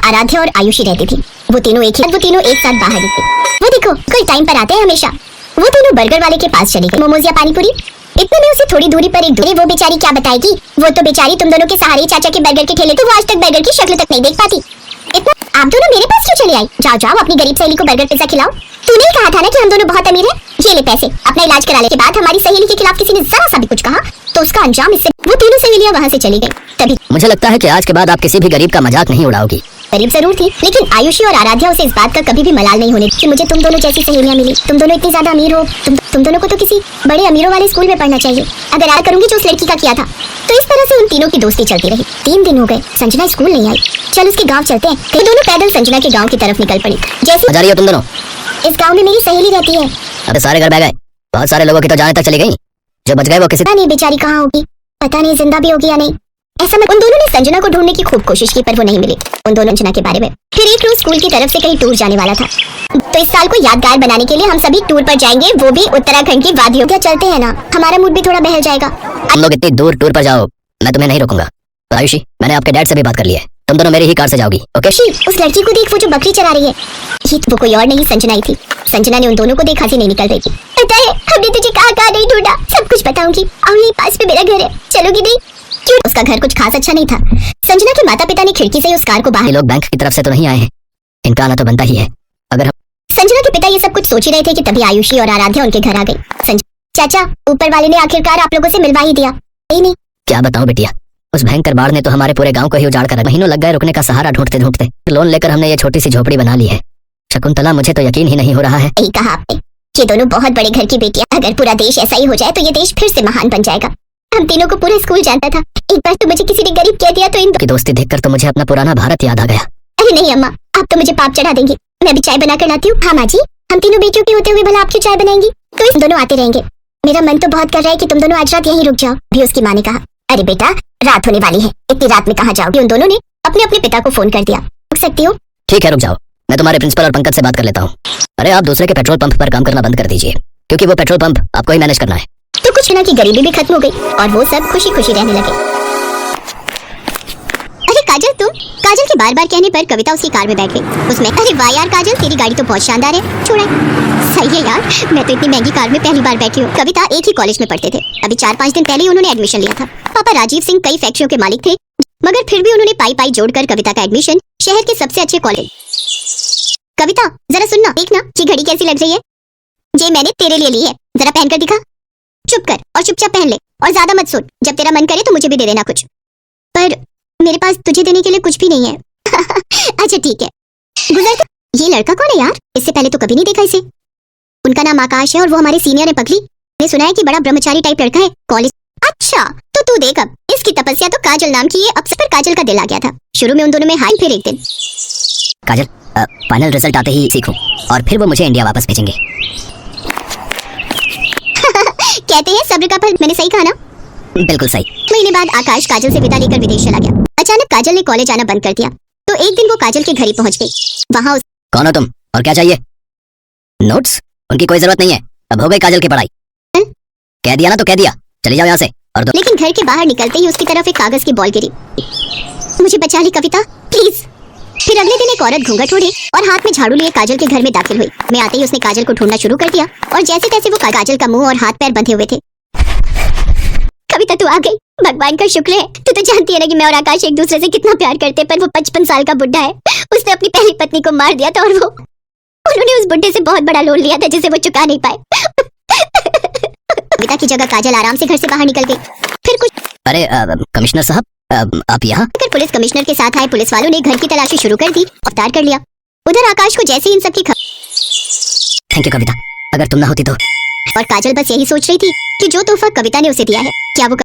आराध्या और आयुषी रहती थी। वो तीनों एक साथ बाहर निकले। वो देखो कोई टाइम पर आते हैं हमेशा। वो तीनों बर्गर वाले के पास चली गई। मोमोज या पानी पूरी। इतने में उसे थोड़ी दूरी पर एक दूरी। वो बेचारी क्या बताएगी। वो तो बेचारी तुम दोनों के सहारे चाचा के बर्गर के ठेले, तो वो आज तक बर्गर की शक्ल तक नहीं देख पाती। इतना आप दोनों मेरे पास क्यों चले आई? जाओ जाओ अपनी गरीब सहेली को बर्गर पिज्जा खिलाओ। तूने ही कहा था ना कि हम दोनों बहुत अमीर हैं। ये ले पैसे। अपना इलाज कराने के बाद हमारी सहेली के खिलाफ किसी ने जरा सा भी कुछ कहा तो उसका अंजाम इससे। वो तीनों सहेलियां वहाँ से चली गई। तभी मुझे लगता है कि आज के बाद आप किसी भी गरीब का मजाक नहीं उड़ाओगी। गरीब जरूर थी, लेकिन आयुषी और आराध्या उसे इस बात का कभी भी मलाल नहीं होने कि मुझे तुम दोनों जैसी सहेलियां मिली। तुम दोनों इतनी ज्यादा अमीर हो। तुम दोनों को तो किसी बड़े अमीरों वाले स्कूल में पढ़ना चाहिए। अगर आ करूंगी जो उस लड़की का किया था। तो इस तरह से उन तीनों की दोस्ती चलती रही। 3 दिन हो गए, संजना स्कूल नहीं आई। चल उसके गाँव चलते हैं। ये दोनों पैदल संजना के गाँव की तरफ निकल पड़ी। जैसे जा रही हो तुम दोनों? इस गाँव में मेरी सहेली रहती है। अबे सारे घर बह गए। बहुत सारे लोगों की तो जाने तक चली गई। जो बच गए वो किसी पता नहीं बेचारी कहाँ होगी। पता नहीं जिंदा भी होगी या नहीं। ऐसा उन दोनों ने संजना को ढूंढने की खूब कोशिश की पर वो नहीं मिली। उन दोनों संजना के बारे में फिर एक रोज स्कूल की तरफ से कहीं टूर जाने वाला था। तो इस साल को यादगार बनाने के लिए हम सभी टूर पर जाएंगे, वो भी उत्तराखंड की वादियों। क्या चलते हैं ना, हमारा मूड भी थोड़ा बहल जाएगा। तुम लोग इतनी दूर टूर पर जाओ, मैं तुम्हें नहीं रोकूंगा। आयुषी, मैंने आपके डैड से भी बात कर ली है। तुम दोनों मेरी ही कार से जाओगी, ओके? उस लड़की को देख, वो जो बकरी चरा रही है। ये वो कोई और नहीं संजना ही थी। संजना ने उन दोनों को देखा थी नहीं निकल रही थी। पता है हमने तुझे कहाँ नहीं ढूंढा। सब कुछ बताऊंगी। और यही पास में मेरा घर है, चलोगी नहीं? क्यों? उसका घर कुछ खास अच्छा नहीं था। संजना के माता पिता ने खिड़की से उस कार को बाहर। ये लोग बैंक की तरफ से तो नहीं आए हैं, इनका आना तो बनता ही है। अगर हम संजना के पिता ये सब कुछ सोच ही रहे थे कि तभी आयुषी और आराध्या उनके घर आ गई। चाचा, ऊपर वाले ने आखिरकार आप लोगों से मिलवा ही दिया। नहीं क्या बताऊं बिटिया, उस भयंकर बाढ़ ने तो हमारे पूरे गांव को ही उजाड़ कर। महीनों लग गए रुकने का सहारा ढूंढते ढूंढते। लोन लेकर हमने ये छोटी सी झोपड़ी बना ली है। शकुंतला, मुझे तो यकीन ही नहीं हो रहा है। यही कहा आपने, ये दोनों बहुत बड़े घर की बेटियां। अगर पूरा देश ऐसा ही हो जाए तो ये देश फिर से महान बन जाएगा। हम तीनों को पूरा स्कूल जानता था। एक बार तो मुझे किसी ने गरीब कह दिया तो इन की दोस्ती देखकर तो मुझे अपना पुराना भारत याद आ गया। अरे नहीं अम्मा, आप तो मुझे पाप चढ़ा देंगे। मैं भी चाय बना कर लाती हूँ। हाँ माँ जी, हम तीनों बेटियों के होते हुए भला आप क्यों चाय बनाएंगी? तो इस दोनों आते रहेंगे। मेरा मन तो बहुत कर रहा है कि तुम दोनों आज रात यहीं रुक जाओ, भी उसकी माँ ने कहा। अरे बेटा, रात होने वाली है, इतनी रात में कहाँ जाओगी? उन दोनों ने अपने अपने पिता को फोन कर दिया। रुक सकती हो? ठीक है रुक जाओ, मैं तुम्हारे प्रिंसिपल और पंकज से बात कर लेता हूँ। अरे आप दूसरे के पेट्रोल पंप पर काम करना बंद कर दीजिए, क्योंकि वो पेट्रोल पंप आपको ही मैनेज करना है। तो कुछ ना की गरीबी भी खत्म हो गई और वो सब खुशी खुशी रहने लगे। अरे काजल, तुम? काजल के बार बार कहने पर कविता उसकी कार में बैठ गई। उसमें अरे वाह यार काजल, तेरी गाड़ी तो बहुत शानदार है, छोड़ा। सही है यार, मैं तो इतनी महंगी कार में पहली बार बैठी हूँ। कविता एक ही कॉलेज में पढ़ते थे। अभी 4-5 दिन पहले ही उन्होंने एडमिशन लिया था। पापा राजीव सिंह कई फैक्ट्रियों के मालिक थे, मगर फिर भी उन्होंने पाई जोड़कर कविता का एडमिशन शहर के सबसे अच्छे कॉलेज। कविता जरा सुनना, देखना ये घड़ी कैसी लग रही है। ये मैंने तेरे लिए ली है, जरा पहन कर दिखा। चुप कर और चुपचाप पहन ले और ज्यादा मत सोच। जब तेरा मन करे तो मुझे भी दे देना कुछ। पर मेरे पास तुझे देने के लिए कुछ भी नहीं है। अच्छा ठीक है। गुजर। ये लड़का कौन है यार? इससे पहले तो कभी नहीं देखा इसे। उनका नाम आकाश है और वो हमारे सीनियर है। पगली, मैंने सुना है कि बड़ा ब्रह्मचारी टाइप लड़का है कॉलेज। अच्छा तो तू देख, अब इसकी तपस्या तो काजल नाम की है। अब पर काजल का दिल आ गया था। शुरू में उन दोनों में हाई, फिर एक दिन काजल, फाइनल रिजल्ट आते ही सीखूं और फिर वो मुझे इंडिया वापस भेजेंगे। कहते हैं सब्र का फल। मैंने सही कहा ना? बिल्कुल सही। महीने बाद आकाश काजल से विदा लेकर विदेश चला गया। अचानक काजल ने कॉलेज आना बंद कर दिया, तो एक दिन वो काजल के घर ही पहुंच गई। वहाँ कौन हो तुम और क्या चाहिए? नोट्स? उनकी कोई जरूरत नहीं है, अब हो गई काजल की पढ़ाई। कह दिया ना तो कह दिया, चली जाओ यहाँ से। और लेकिन घर के बाहर निकलते ही उसकी तरफ एक कागज की बॉल गिरी। मुझे बचा ली कविता, प्लीज। फिर अगले दिन एक औरत घूंघट ओढ़े और हाथ में झाड़ू लिए काजल के घर में दाखिल हुई। मैं आते ही उसने काजल को ढूंढना शुरू कर दिया और जैसे तैसे वो काजल का मुंह और हाथ पैर बंधे हुए थे। कविता तू आ गई, भगवान का शुक्र है। तू तो जानती है ना कि मैं और आकाश एक दूसरे से कितना प्यार करते, पर वो 55 साल का बुढ़ा है। उसने अपनी पहली पत्नी को मार दिया था और उन्होंने उस बुढ़े से बहुत बड़ा लोन लिया था जिसे वो चुका नहीं पाए। कविता की जगह काजल आराम से घर से बाहर निकल गई। फिर कुछ अरे कमिश्नर साहब, आप यहाँ? अगर पुलिस कमिश्नर के साथ आए पुलिस वालों ने घर की तलाशी शुरू कर दी, अवतार कर लिया। उधर आकाश को जैसे इन सब की थैंक यू कविता, अगर तुम ना होती तो। और काजल बस यही सोच रही थी कि जो तोहफा कविता ने उसे दिया है, क्या वो